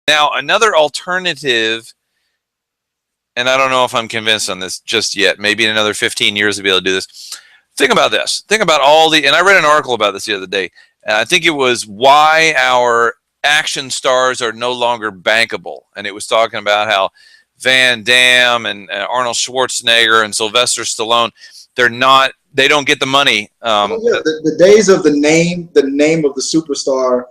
Now, another alternative, and I don't know if I'm convinced on this just yet. Maybe in another 15 years we'll be able to do this. Think about this. Think about all the, and I read an article about this the other day. I think it was why our action stars are no longer bankable. And it was talking about how Van Damme and Arnold Schwarzenegger and Sylvester Stallone, they don't get the money. The days of the name of the superstar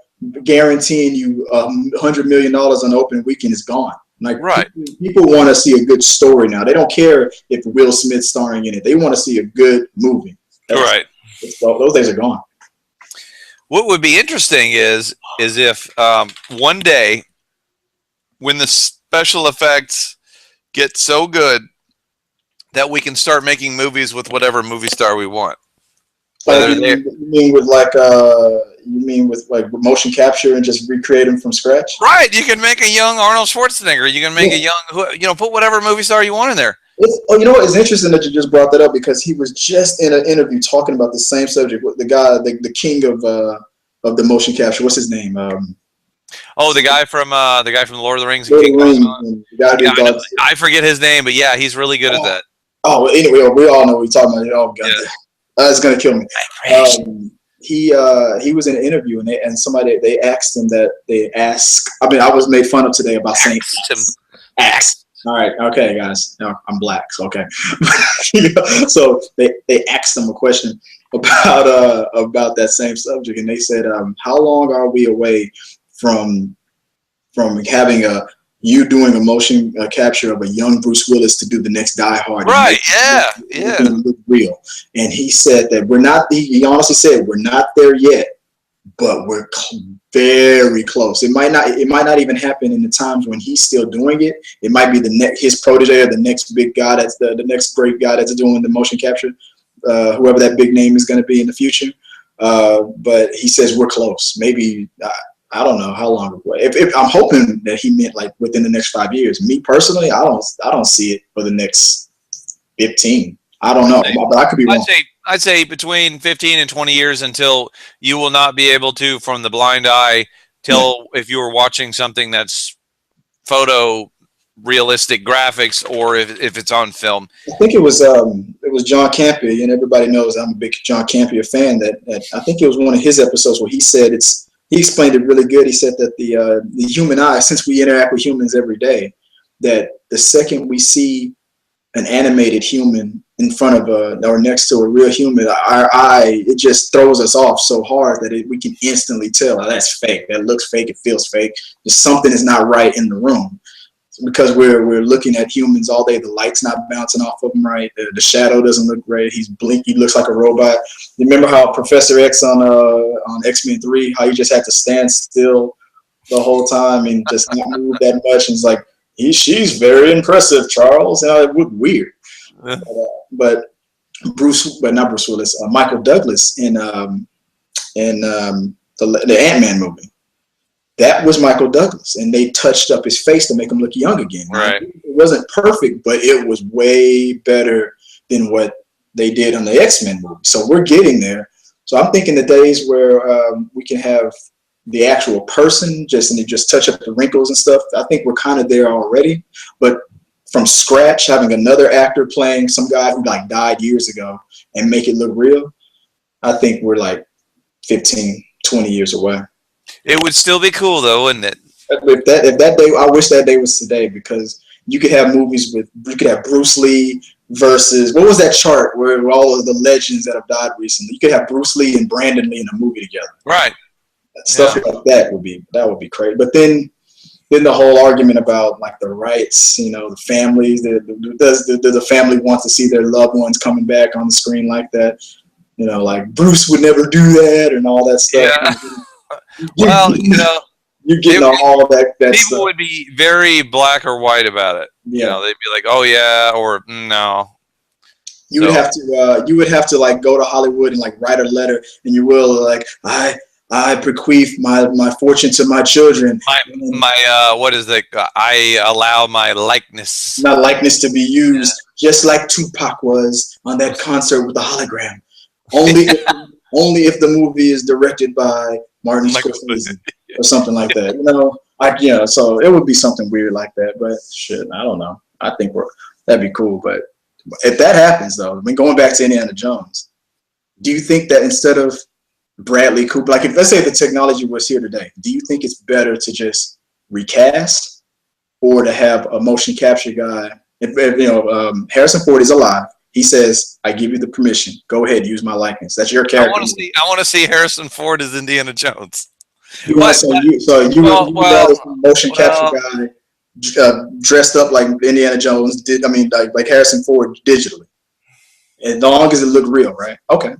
guaranteeing you $100 million on the opening weekend is gone. Like, right. People want to see a good story now. They don't care if Will Smith's starring in it. They want to see a good movie. Right. Those days are gone. What would be interesting is if one day when the special effects get so good that we can start making movies with whatever movie star we want. You mean with motion capture and just recreate them from scratch? Right. You can make a young Arnold Schwarzenegger. You can make a young, put whatever movie star you want in there. You know what? It's interesting that you just brought that up because he was just in an interview talking about the same subject with the guy, the king of the motion capture. What's his name? The guy from Lord of the Rings. I forget his name, but yeah, he's really good at that. Oh, anyway, we all know what you're talking about. Oh, God. Yeah. It's gonna kill me. He was in an interview and they asked him that I was made fun of today about saying asked. All right, okay, guys. No, I'm black, so okay. So they asked him a question about that same subject, and they said, "How long are we away from having you doing a motion capture of a young Bruce Willis to do the next Die Hard?" Right? Yeah. Look real. And he said that we're not. He honestly said we're not there yet, but we're very close. It might not even happen in the times when he's still doing it. It might be his protege or the next big guy that's the next great guy that's doing the motion capture, whoever that big name is going to be in the future. But he says we're close. Maybe I don't know how long. If I'm hoping that he meant like within the next 5 years. Me personally, I don't see it for the next 15. I don't know, but I could be wrong. I'd say between 15 and 20 years until you will not be able to, from the blind eye, tell if you were watching something that's photo realistic graphics or if it's on film. I think it was John Campea, and everybody knows I'm a big John Campea fan. That I think it was one of his episodes where he said he explained it really good. He said that the human eye, since we interact with humans every day, that the second we see an animated human in front of or next to a real human, our eye, it just throws us off so hard that we can instantly tell, oh, that's fake. That looks fake. It feels fake. Just something is not right in the room. Because we're looking at humans all day, the light's not bouncing off of him right. The shadow doesn't look right. He's blinky, looks like a robot. You remember how Professor X on X-Men 3, how he just had to stand still the whole time and just not move that much? And it's like, she's very impressive, Charles. And it looked weird. But not Bruce Willis, Michael Douglas in the Ant-Man movie. That was Michael Douglas, and they touched up his face to make him look young again. Right. It wasn't perfect, but it was way better than what they did on the X-Men movie. So we're getting there. So I'm thinking the days where we can have the actual person just touch up the wrinkles and stuff. I think we're kind of there already, but from scratch, having another actor playing some guy who like died years ago and make it look real, I think we're like 15, 20 years away. It would still be cool though, wouldn't it? If that day, I wish that day was today, because you could have movies you could have Bruce Lee versus, what was that chart where all of the legends that have died recently? You could have Bruce Lee and Brandon Lee in a movie together. Right. Stuff like that would be crazy. But then the whole argument about like the rights, the families, does the family want to see their loved ones coming back on the screen like that? Like Bruce would never do that and all that stuff. Yeah. Well, you're getting all that people stuff. Would be very black or white about it. Yeah. They'd be like, "Oh yeah," or "No." You would have to like go to Hollywood and like write a letter, and you will like, I bequeath my fortune to my children. I allow my likeness to be used, just like Tupac was on that concert with the hologram. Only if the movie is directed by Martin Scorsese or something like that. So it would be something weird like that. But shit, I don't know. I think that'd be cool. But if that happens, though, I mean, going back to Indiana Jones, do you think that instead of Bradley Cooper, like if let's say the technology was here today, do you think it's better to just recast or to have a motion capture guy? If Harrison Ford is alive, he says, "I give you the permission. Go ahead, use my likeness. That's your character." I want to see Harrison Ford as Indiana Jones. You want you would rather see a motion capture well, guy dressed up like Indiana Jones did. I mean, like Harrison Ford digitally, as long as it looked real, right? Okay.